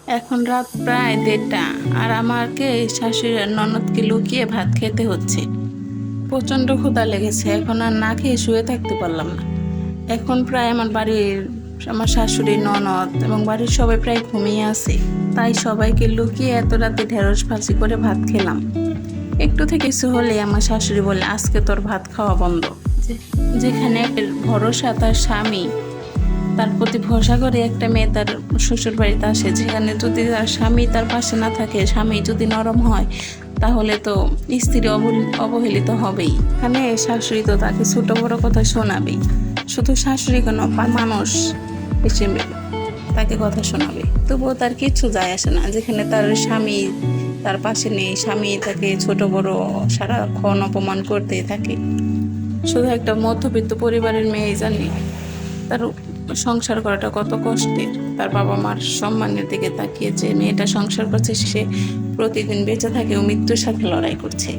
এখন রাত প্রায় 1:30 আর আমাকে শাশুড়ি আর ননদকে লুকিয়ে ভাত খেতে হচ্ছে। প্রচণ্ড ক্ষুধা লেগেছে, এখন আর না খেয়ে শুয়ে থাকতে পারলাম না। এখন প্রায় আমার শাশুড়ি, ননদ এবং বাড়ির সবাই প্রায় ঘুমিয়ে আছে। তাই সবাইকে লুকিয়ে এত রাতে ঢেঁড়স ভাজি করে ভাত খেলাম। একটু থেকে কিছু হলে আমার শাশুড়ি বলে, আজকে তোর ভাত খাওয়া বন্ধ। যেখানে ভরসা তার স্বামী, তার প্রতি ভরসা করে একটা মেয়ে তার শ্বশুর বাড়িতে আসে, যেখানে যদি তার স্বামী তার পাশে না থাকে, স্বামী যদি নরম হয়, তাহলে তো স্ত্রী অবহেলিত হবেই। এখানে শাশুড়ি তো তাকে ছোট বড় কথা শোনাবেই। শুধু শাশুড়ি কেন, মানুষ হিসেবে তাকে কথা শোনাবে। তবুও তার কিচ্ছু যায় আসে না, যেখানে তার স্বামী তার পাশে নেই, স্বামী তাকে ছোট বড় সারাক্ষণ অপমান করতেই থাকে। শুধু একটা মধ্যবিত্ত পরিবারের মেয়ে জানি তার সংসার করাটা কত কষ্টের। তার বাবা মার সম্মানের দিকে তাকিয়ে যে মেয়েটা সংসার করছে, সে প্রতিদিন বেঁচে থাকে ও মৃত্যুর সাথে লড়াই করছে।